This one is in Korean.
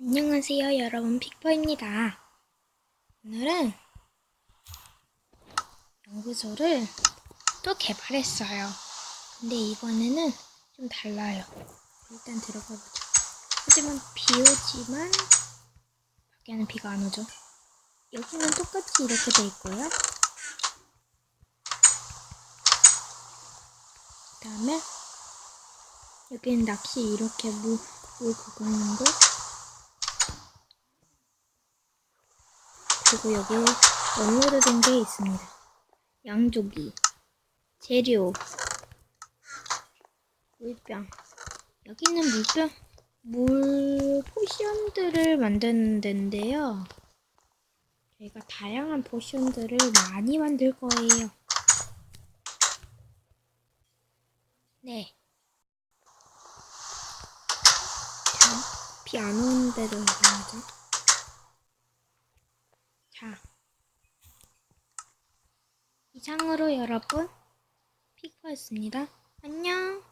안녕하세요, 여러분. 픽퍼입니다. 오늘은 연구소를 또 개발했어요. 근데 이번에는 좀 달라요. 일단 들어가 보자. 하지만 비 오지만 밖에는 비가 안 오죠. 여기는 똑같이 이렇게 돼 있고요. 그 다음에 여기는 낚시 이렇게 물 그거 있는데, 그리고 여기 업로드 된 게 있습니다. 양조기, 재료, 물병. 여기는 물 포션들을 만드는 데인데요. 저희가 다양한 포션들을 많이 만들 거예요. 네. 비 안 오는데도 이상하죠? 자. 이상으로 여러분, 피커였습니다. 안녕.